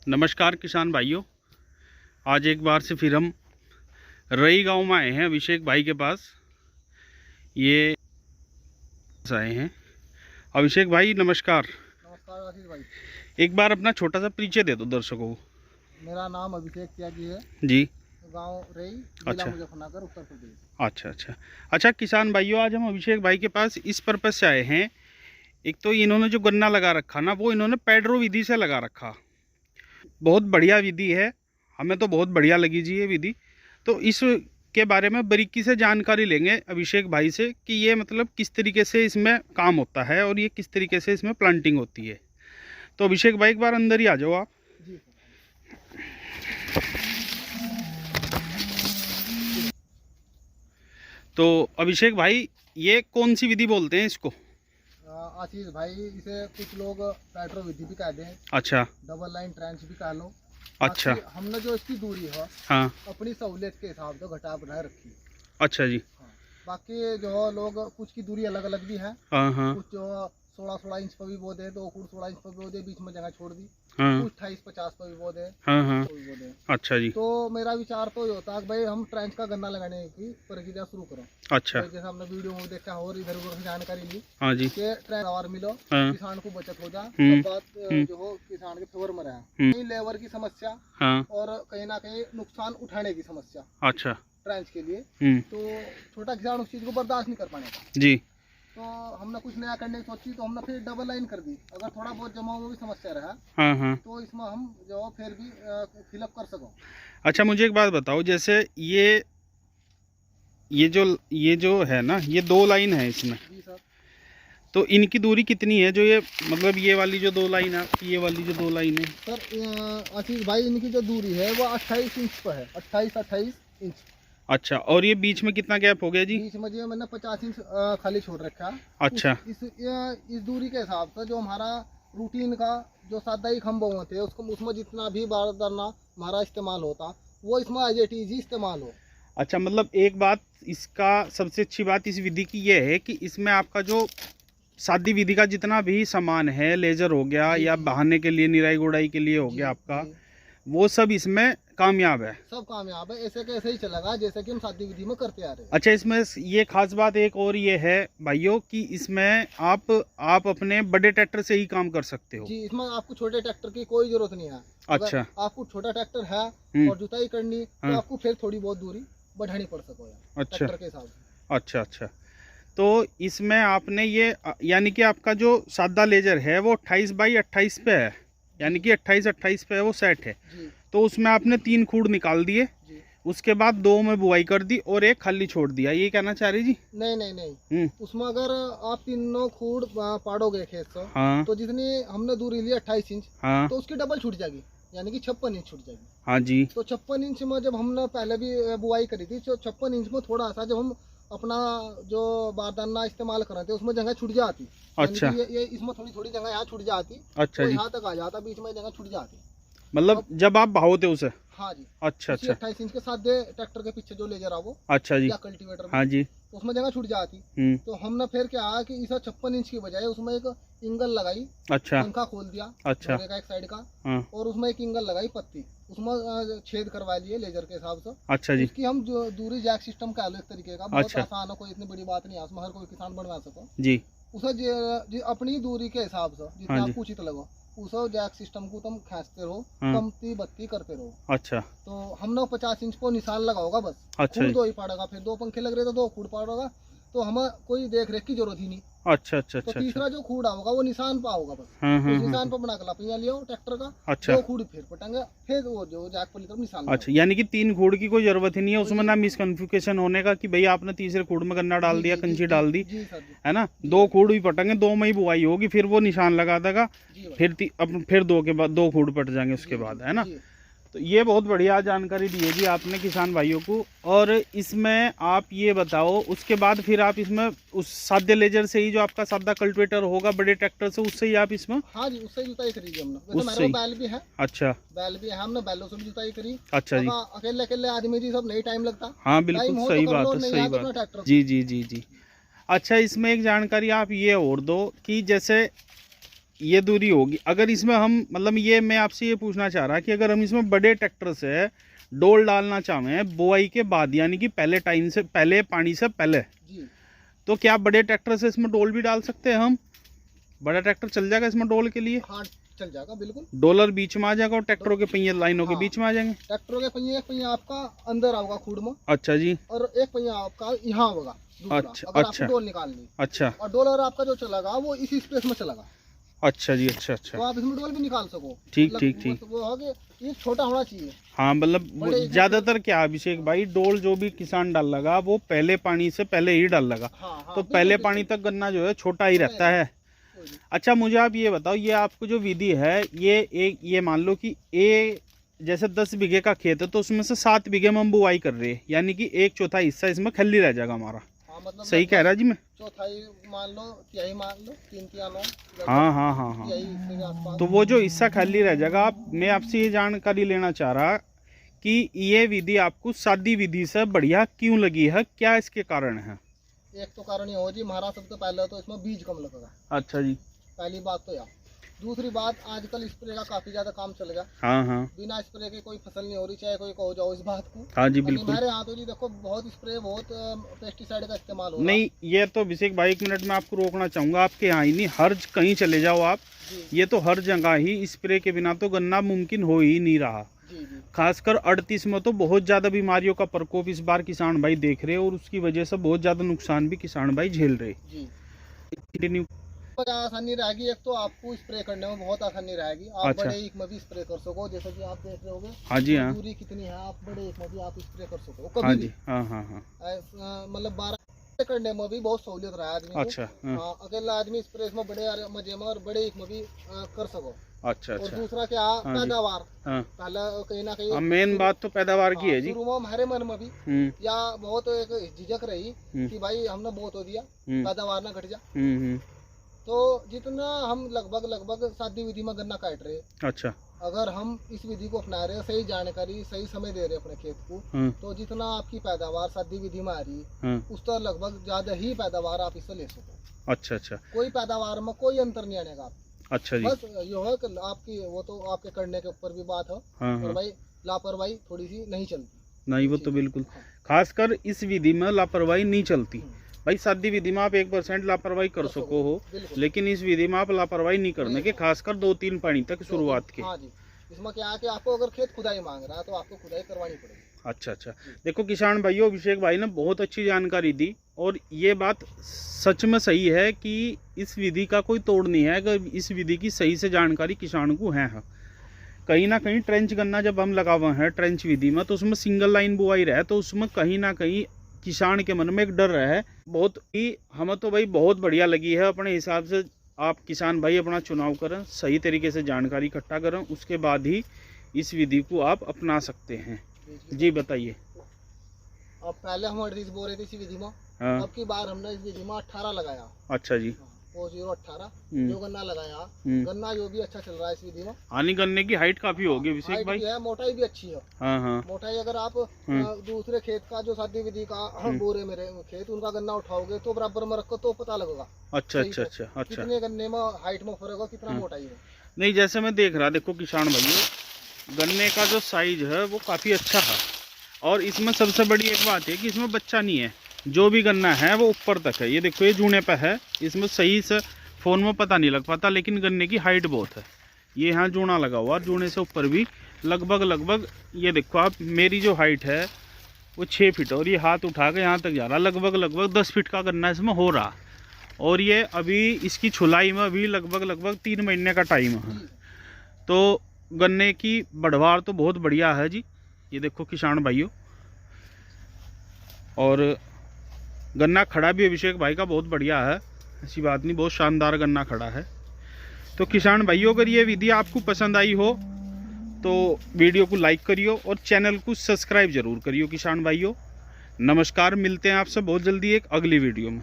नमस्कार किसान भाइयों, आज एक बार से फिर हम रई गांव में आए हैं अभिषेक भाई के पास। ये आए हैं अभिषेक भाई, नमस्कार। नमस्कार आशीष भाई। एक बार अपना छोटा सा परिचय दे दो दर्शकों को। मेरा नाम अभिषेक त्यागी है जी। गांव रई, जिला अच्छा। मुजफ्फरनगर, उत्तर प्रदेश। अच्छा किसान भाइयों, आज हम अभिषेक भाई के पास इस पर्पज से आए हैं। एक तो इन्होंने जो गन्ना लगा रखा ना, वो इन्होंने पेड्रो विधि से लगा रखा। बहुत बढ़िया विधि है, हमें तो बहुत बढ़िया लगी जी ये विधि। तो इस के बारे में बारीकी से जानकारी लेंगे अभिषेक भाई से कि ये मतलब किस तरीके से इसमें काम होता है और ये किस तरीके से इसमें प्लांटिंग होती है। तो अभिषेक भाई एक बार अंदर ही आ जाओ आप। जी। तो अभिषेक भाई, ये कौन सी विधि बोलते हैं इसको? आशीष भाई, इसे कुछ लोग पेट्रो विधि भी कहते हैं। अच्छा। डबल लाइन ट्रेंच भी कह लो। अच्छा। हमने जो इसकी दूरी है, हाँ, अपनी सहूलियत के हिसाब से घटा बनाए रखी। अच्छा जी। हाँ। बाकी जो लोग कुछ की दूरी अलग अलग भी है। हाँ हाँ कुछ जो 16 इंच पर भी बोदे, तो कुछ 16 इंच पर भी बोदे, बीच में जगह छोड़ दी। हाँ। कुछ 28-50 पर भी बोदे। हाँ हाँ। तो भी बोदे। अच्छा जी। तो मेरा विचार तो ये होता है कि भाई हम ट्रेंच का गन्ना लगाने की प्रक्रिया शुरू करो। अच्छा। तो जैसे हमने वीडियो में देखा और इधर उधर से जानकारी ली हाँ जी। कि ट्रेन और मिलो, हाँ। किसान को बचत हो जाए, हम्म। सब बात जो हो किसान के फेवर में रहे। कहीं लेबर की समस्या हाँ। और कहीं ना कहीं नुकसान उठाने की समस्या अच्छा। ट्रेंच के लिए, तो छोटा किसान उस चीज को बर्दाश्त नहीं कर पाएगा जी। तो हमने कुछ नया करने की सोची, तो हमने फिर डबल लाइन कर दी। अगर थोड़ा बहुत जमा हुआ भी समस्या रहा, हाँ हाँ। तो इसमें हम जो फिर भी फिलअप कर सको। अच्छा, मुझे एक बात बताओ, जैसे ये जो है ना, ये 2 लाइन है इसमें। जी सर। तो इनकी दूरी कितनी है? जो ये मतलब ये वाली जो 2 लाइन है, ये वाली जो 2 लाइन है सर आशीष भाई, इनकी जो दूरी है वो 28 इंच पर है। 28 इंच। अच्छा, और ये बीच में कितना गैप हो गया जी? बीच में जो मैंने 50 इंच खाली छोड़ रखा है। अच्छा। इस दूरी के हिसाब से जो हमारा रूटीन का जो साप्ताहिक खम्भे होते हैं, उसको उसमें जितना भी बारदाना हमारा इस्तेमाल होता, वो इसमें एज इट इज इस्तेमाल हो। अच्छा, मतलब एक बात, इसका सबसे अच्छी बात इस विधि की ये है कि इसमें आपका जो सादी विधि का जितना भी सामान है, लेजर हो गया या बहाने के लिए, निराई गुड़ाई के लिए हो गया आपका, वो सब इसमें कामयाब है। सब कामयाब है, ऐसे के ऐसे ही चलेगा जैसे कि हम सादी विधि में करते आ रहे हैं। अच्छा, इसमें ये खास बात एक और ये है भाइयों कि इसमें आप अपने बड़े ट्रैक्टर से ही काम कर सकते हो जी। इसमें आपको छोटे ट्रैक्टर की कोई जरूरत नहीं है। अच्छा। आपको छोटा ट्रैक्टर है और जुताई करनी, तो आपको फिर थोड़ी बहुत दूरी बढ़ानी पड़ सको ट्रैक्टर के हिसाब से। अच्छा अच्छा। तो इसमें आपने ये यानी कि आपका जो सादा लेजर है वो 28x28 पे है, यानी कि 28x28 पे है, वो सेट है जी। तो उसमें आपने 3 खूड़ निकाल दिए, उसके बाद 2 में बुआई कर दी और 1 खाली छोड़ दिया, ये कहना चाह रही जी? नहीं नहीं नहीं। उसमें अगर आप 3 खूड़ पाड़ोगे खेत से, हाँ। तो जितनी हमने दूरी ली 28 इंच, हाँ। तो उसकी डबल छूट जाएगी, यानी कि 56 इंच छूट जाएगी। हाँ जी। तो 56 इंच में जब हमने पहले भी बुआई करी थी, तो 56 इंच में थोड़ा सा जब हम अपना जो बारदाना इस्तेमाल कर रहे थे, उसमें जगह छूट जाती। अच्छा। ये इसमें थोड़ी थोड़ी जगह यहाँ छूट जाती। अच्छा जी। यहाँ तक आ जाता, बीच में जगह छूट जाती, मतलब जब आप भावते उसे। हाँ जी। अच्छा अच्छा। 28 इंच के साथ दे ट्रैक्टर के पीछे जो लेजर वो, अच्छा जी, या कल्टीवेटर। हाँ जी। तो उसमें जगह छूट जाती। तो हमने फिर क्या है कि इस 56 इंच की बजाय उसमें एक इंगल लगाई। अच्छा। पंखा खोल दिया। अच्छा। एक साइड का। हाँ। और उसमें एक इंगल लगाई पत्ती, उसमें छेद करवा लिए लेजर के हिसाब से। अच्छा जी। उसकी हम जो दूरी जैक सिस्टम का एक तरीके का, बहुत आसान है, कोई इतनी बड़ी बात नहीं है, उसमें हर कोई किसान बनवा सको जी। उसे अपनी दूरी के हिसाब से जितना आपको उचित लगो, उस जैक सिस्टम को तुम खींचते रहो, कमती बत्ती करते रहो। अच्छा। तो हमने 50 इंच को निशान लगा होगा बस। अच्छा। खूड़ 2 ही पड़ेगा, फिर 2 पंखे लग रहे तो 2 खूड़ पड़ेगा, तो हमें कोई देख रेख की जरूरत ही नहीं। अच्छा अच्छा। तो तीसरा जो खूड़ होगा वो निशान पर होगा बस। उस निशान पर बना कर लपिया लियो ट्रैक्टर का। अच्छा। 2 खूड़ फिर पटांगे, फिर वो जो जैक पर तरफ निशान। अच्छा, यानी कि 3 खूड़ की कोई जरूरत ही नहीं है उसमें, ना मिसकन्फ्यूकेशन होने का कि भाई आपने तीसरे खूड़ में गन्ना डाल दिया, कंची डाल दी, है ना। 2 खूड़ भी पटेंगे, 2 में ही बुआई होगी, फिर वो निशान लगा देगा, फिर 2 के बाद 2 खूड़ पट जाएंगे उसके बाद, है ना। तो ये बहुत बढ़िया जानकारी दी है जी आपने किसान भाइयों को। और इसमें आप ये बताओ, उसके बाद फिर आप इसमें उस सादे लेजर से ही जो आपका सादा कल्टीवेटर होगा बड़े ट्रैक्टर से, उससे ही आप इसमें? हाँ जी, उससे जुताई करी हमने। वैसे हमारे बैल भी है। अच्छा। बैल भी है, हमने बैलों से भी जुताई करी। अच्छा जी। अकेले अकेले आदमी जी सब नहीं टाइम लगता। हाँ बिल्कुल सही बात है, सही बात। जी जी जी जी। अच्छा, इसमें एक जानकारी आप ये और दो कि जैसे ये दूरी होगी। अगर इसमें हम मतलब ये मैं आपसे ये पूछना चाह रहा कि अगर हम इसमें बड़े ट्रैक्टर से डोल डालना चाहें बुआई के बाद, यानी कि पहले टाइम से पहले, पानी से पहले जी, तो क्या बड़े ट्रैक्टर से इसमें डोल भी डाल सकते हैं हम? बड़ा ट्रैक्टर चल जाएगा इसमें डोल के लिए? हाँ चल जाएगा बिल्कुल। डोलर बीच में आ जाएगा और ट्रैक्टरों के पहिए लाइनों के बीच में आ जाएंगे। ट्रैक्टरों के पहिए, एक पहिया आपका अंदर आएगा खूड़ में। अच्छा जी। और एक पहिया आपका यहाँ होगा दूसरा, अच्छा, अगर अच्छा, आपको डोल निकालनी। अच्छा। और डोलर आपका जो चलेगा वो इसी स्पेस में चलेगा। अच्छा जी, अच्छा अच्छा। तो आप इसमें डोल भी निकाल सको। ठीक ठीक ठीक। वो हो गया, ये छोटा होना चाहिए। हाँ मतलब ज्यादातर क्या अभिषेक भाई, डोल जो भी किसान डाल लगा वो पहले पानी से पहले ही डाल लगा। हाँ, तो पहले पानी तक गन्ना जो है छोटा ही रहता है। अच्छा मुझे आप ये बताओ, ये आपको जो विधि है ये मान लो कि जैसे 10 बीघे का खेत है तो उसमें से 7 बीघे में हम बुआई कर रहे हैं, यानी कि 1/4 हिस्सा इसमें खाली रह जाएगा हमारा। हाँ, मतलब सही कह रहा जी मैं? चौथाई मान लो, तिहाई मान लो, 3/3। हाँ हाँ हाँ हाँ। तो वो जो हिस्सा खाली रह जाएगा, मैं आपसे ये जानकारी लेना चाह रहा कि ये विधि आपको सादी विधि से बढ़िया क्यों लगी है, क्या इसके कारण है? एक तो कारण ये हो जी, महाराज सबसे पहले तो इसमें बीज कम लगेगा। अच्छा जी। पहली बात तो यार। दूसरी बात, आजकल स्प्रे का काफी ज्यादा काम चल गया। हाँ हाँ। बिना स्प्रे के कोई फसल नहीं हो रही, चाहे कोई कहो जाओ इस बात को। हाँ जी बिल्कुल। हमारे यहाँ तो जी देखो बहुत स्प्रे, बहुत पेस्टिसाइड का इस्तेमाल हो रहा है। नहीं, ये तो अभिषेक भाई 1 मिनट में आपको रोकना चाहूंगा, आपके यहाँ ही नहीं, हर कहीं चले जाओ आप, ये तो हर जगह ही स्प्रे के बिना तो गन्ना मुमकिन हो ही नहीं रहा। खासकर 38 में तो बहुत ज्यादा बीमारियों का प्रकोप इस बार किसान भाई देख रहे हैं और उसकी वजह से बहुत ज्यादा नुकसान भी किसान भाई झेल रहे। आसानी रहेगी, एक तो आपको स्प्रे करने में बहुत आसानी रहेगी। आप अच्छा। बड़े एक में भी स्प्रे कर सको, जैसे कि आप देख रहे होगे। हाँ जी हाँ। दूरी कितनी है, आप बड़े एक में भी आप स्प्रे कर सको हाँ कभी जी भी। हाँ हाँ हाँ। मतलब 12 करने में भी बहुत सहूलियत रहा आदमी को। अच्छा हाँ। अकेला आदमी स्प्रे में बड़े मजे में और बड़े एक में भी कर सको। अच्छा और अच्छा। दूसरा क्या, पैदावार। हाँ। पहले कहीं ना कहीं मेन बात तो पैदावार की है जी। शुरू में हमारे मन में भी या बहुत एक झिझक रही कि भाई हमने बहुत हो दिया, पैदावार ना घट जा। तो जितना हम लगभग सादी विधि में गन्ना काट रहे हैं। अच्छा। अगर हम इस विधि को अपना रहे हैं, सही जानकारी सही समय दे रहे हैं अपने खेत को, तो जितना आपकी पैदावार सादी विधि में आ रही है उस तरह लगभग ज्यादा ही पैदावार आप इससे ले सको। अच्छा अच्छा। कोई पैदावार में कोई अंतर नहीं आने का। अच्छा जी। बस ये है कि आपकी वो तो आपके करने के ऊपर भी बात है। और भाई लापरवाही थोड़ी सी नहीं चलती। नहीं, वो तो बिल्कुल, खासकर इस विधि में लापरवाही नहीं चलती। भाई सादी विधि में आप 1% लापरवाही कर सको हो, लेकिन इस विधि में आप लापरवाही नहीं करने के, खासकर 2-3 पानी तक शुरुआत के। हाँ जी। इसमें क्या है कि आपको अगर खेत खुदाई मांग रहा है तो आपको खुदाई करवानी पड़ेगी। अच्छा अच्छा। देखो किसान भाइयों, अभिषेक भाई ने बहुत अच्छी जानकारी दी और ये बात सच में सही है कि इस विधि का कोई तोड़ नहीं है। अगर इस विधि की सही से जानकारी किसान को है। कहीं ना कहीं ट्रेंच गन्ना जब हम लगा हुए हैं ट्रेंच विधि में, तो उसमें सिंगल लाइन बुआई रहे, तो उसमें कहीं ना कहीं किसान के मन में एक डर रहे। बहुत ही हमें तो भाई बहुत बढ़िया लगी है। अपने हिसाब से आप किसान भाई अपना चुनाव करें, सही तरीके से जानकारी इकट्ठा करें, उसके बाद ही इस विधि को आप अपना सकते हैं। जी बताइए। अब पहले हम 38 बो रहे थे इसी विधि में। हाँ। अब की बार हमने इस विधि में 18 लगाया। अच्छा जी। 018 जो गन्ना लगाया। गन्ना जो भी अच्छा चल रहा है इस विधि में। आनी गन्ने की हाइट काफी होगी अभिषेक भाई। है, मोटाई भी अच्छी है। हाँ हाँ। मोटाई अगर आप दूसरे खेत का जो सादी विधि का बोरे मेरे खेत उनका गन्ना उठाओगे तो बराबर में रखो तो पता लगेगा। अच्छा अच्छा अच्छा अच्छा। कितने गन्ने में हाइट में फर्क है, कितना मोटाई है। नहीं, जैसे मैं देख रहा, देखो किसान भाइयों, गन्ने का जो साइज है वो काफी अच्छा है। और इसमें सबसे बड़ी एक बात है कि इसमें बच्चा नहीं है, जो भी गन्ना है वो ऊपर तक है। ये देखो ये जूने पे है, इसमें सही से फोन में पता नहीं लग पाता, लेकिन गन्ने की हाइट बहुत है। ये यहाँ जूना लगा हुआ, जूने से ऊपर भी लगभग ये देखो आप, मेरी जो हाइट है वो 6 फीट और ये हाथ उठा के यहाँ तक जा रहा, लगभग 10 फीट का गन्ना इसमें हो रहा। और ये अभी इसकी छुलाई में अभी लगभग 3 महीने का टाइम है। तो गन्ने की बढ़वार तो बहुत बढ़िया है जी। ये देखो किसान भाइयों, और गन्ना खड़ा भी अभिषेक भाई का बहुत बढ़िया है, ऐसी बात नहीं, बहुत शानदार गन्ना खड़ा है। तो किसान भाइयों, अगर ये विधि आपको पसंद आई हो तो वीडियो को लाइक करियो और चैनल को सब्सक्राइब जरूर करियो किसान भाइयों। नमस्कार, मिलते हैं आपसे बहुत जल्दी एक अगली वीडियो में।